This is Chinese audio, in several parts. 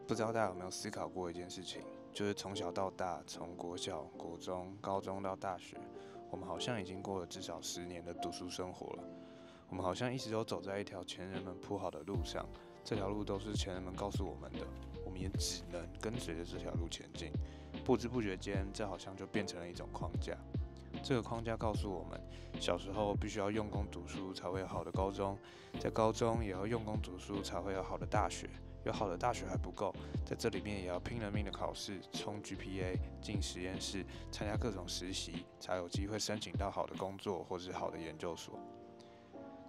不知道大家有没有思考过一件事情，就是从小到大，从国小、国中、高中到大学，我们好像已经过了至少10年的读书生活了。我们好像一直都走在一条前人们铺好的路上，这条路都是前人们告诉我们的，我们也只能跟随着这条路前进。不知不觉间，这好像就变成了一种框架。这个框架告诉我们，小时候必须要用功读书才会有好的高中，在高中也要用功读书才会有好的大学，有好的大学还不够，在这里面也要拼了命的考试，冲 GPA， 进实验室，参加各种实习，才有机会申请到好的工作或是好的研究所。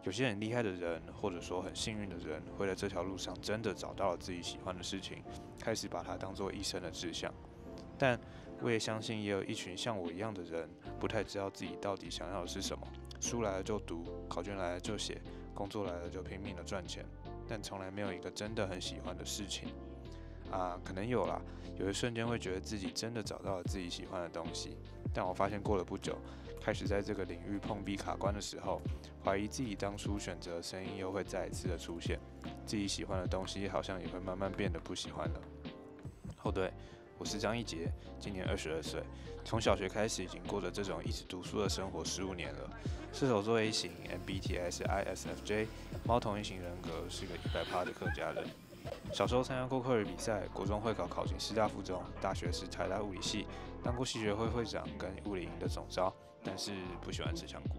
有些很厉害的人，或者说很幸运的人，会在这条路上真的找到了自己喜欢的事情，开始把它当作一生的志向。但我也相信，也有一群像我一样的人，不太知道自己到底想要的是什么。书来了就读，考卷来了就写，工作来了就拼命的赚钱，但从来没有一个真的很喜欢的事情。可能有啦，有一瞬间会觉得自己真的找到了自己喜欢的东西，但我发现过了不久，开始在这个领域碰壁卡关的时候，怀疑自己当初选择的声音又会再一次的出现，自己喜欢的东西好像也会慢慢变得不喜欢了。对，我是张一杰，今年22岁，从小学开始已经过着这种一直读书的生活15年了。射手座 A 型 ，MBTI 是 ISFJ， 猫头鹰型人格，是个100%的客家人。小时候参加过课余比赛，国中会考进师大附中，大学是台大物理系，当过系学会会长跟物理营的总召，但是不喜欢吃香菇。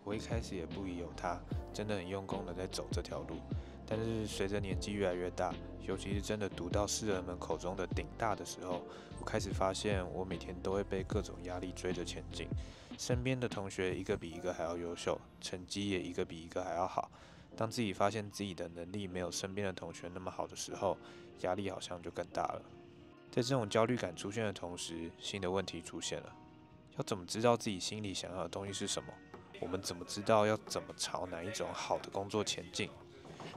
我一开始也不疑有他，真的很用功的在走这条路。但是随着年纪越来越大，尤其是真的读到世人们口中的顶大的时候，我开始发现我每天都会被各种压力追着前进。身边的同学一个比一个还要优秀，成绩也一个比一个还要好。当自己发现自己的能力没有身边的同学那么好的时候，压力好像就更大了。在这种焦虑感出现的同时，新的问题出现了：要怎么知道自己心里想要的东西是什么？我们怎么知道要怎么朝哪一种好的工作前进？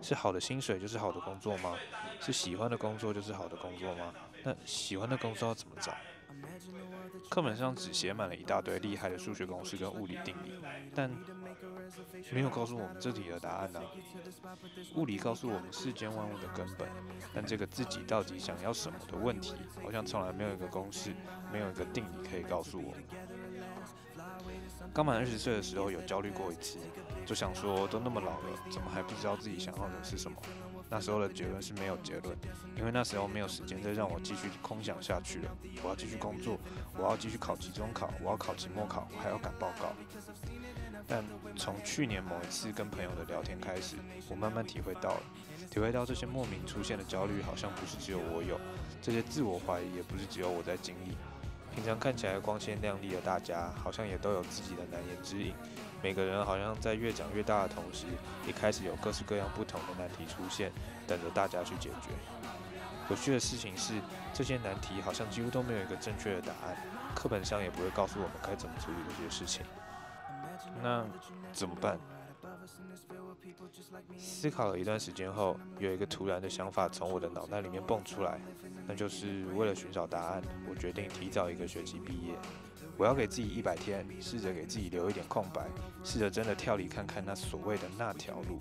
是好的薪水就是好的工作吗？是喜欢的工作就是好的工作吗？那喜欢的工作要怎么找？课本上只写满了一大堆厉害的数学公式跟物理定理，但没有告诉我们这题的答案啊。物理告诉我们世间万物的根本，但这个自己到底想要什么的问题，好像从来没有一个公式，没有一个定理可以告诉我们。刚满20岁的时候有焦虑过一次，就想说都那么老了，怎么还不知道自己想要的是什么？那时候的结论是没有结论，因为那时候没有时间再让我继续空想下去了。我要继续工作，我要继续考期中考，我要考期末考，我还要赶报告。但从去年某一次跟朋友的聊天开始，我慢慢体会到这些莫名出现的焦虑，好像不是只有我有，这些自我怀疑也不是只有我在经历。平常看起来光鲜亮丽的大家，好像也都有自己的难言之隐。每个人好像在越长越大的同时，也开始有各式各样不同的难题出现，等着大家去解决。有趣的事情是，这些难题好像几乎都没有一个正确的答案，课本上也不会告诉我们该怎么处理这些事情。那怎么办？思考了一段时间后，有一个突然的想法从我的脑袋里面蹦出来，那就是为了寻找答案，我决定提早1个学期毕业。我要给自己100天，试着给自己留一点空白，试着真的跳离看看那所谓的那条路，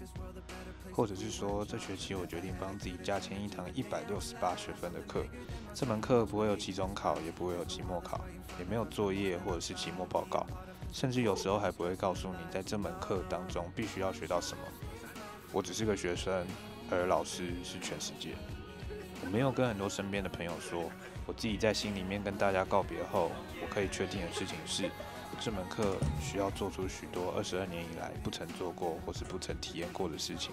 或者是说，这学期我决定帮自己加签一堂168学分的课。这门课不会有期中考，也不会有期末考，也没有作业或者是期末报告，甚至有时候还不会告诉你在这门课当中必须要学到什么。我只是个学生，而老师是全世界。我没有跟很多身边的朋友说，我自己在心里面跟大家告别后，我可以确定的事情是，这门课需要做出许多22年以来不曾做过或是不曾体验过的事情。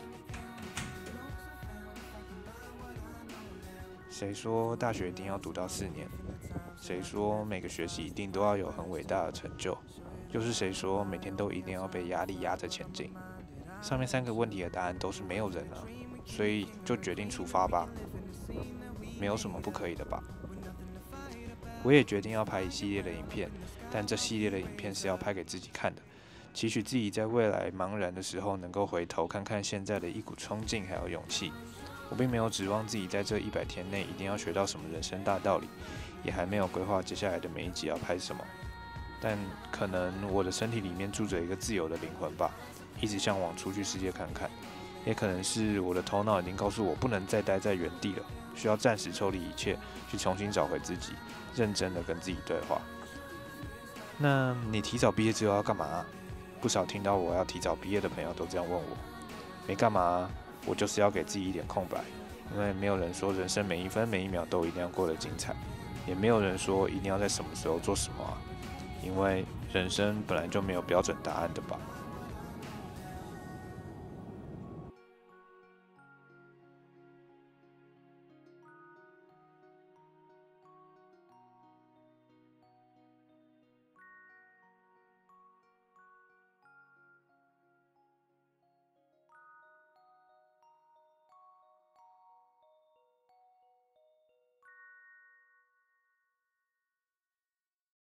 谁说大学一定要读到4年？谁说每个学期一定都要有很伟大的成就？又是谁说每天都一定要被压力压着前进？上面3个问题的答案都是没有人啊，所以就决定出发吧。没有什么不可以的吧？我也决定要拍一系列的影片，但这系列的影片是要拍给自己看的，期许自己在未来茫然的时候能够回头看看现在的一股冲劲还有勇气。我并没有指望自己在这100天内一定要学到什么人生大道理，也还没有规划接下来的每一集要拍什么。但可能我的身体里面住着一个自由的灵魂吧，一直向往出去世界看看。也可能是我的头脑已经告诉我不能再待在原地了，需要暂时抽离一切，去重新找回自己，认真的跟自己对话。那你提早毕业之后要干嘛啊？不少听到我要提早毕业的朋友都这样问我。没干嘛啊，我就是要给自己一点空白，因为没有人说人生每一分每一秒都一定要过得精彩，也没有人说一定要在什么时候做什么啊，因为人生本来就没有标准答案的吧。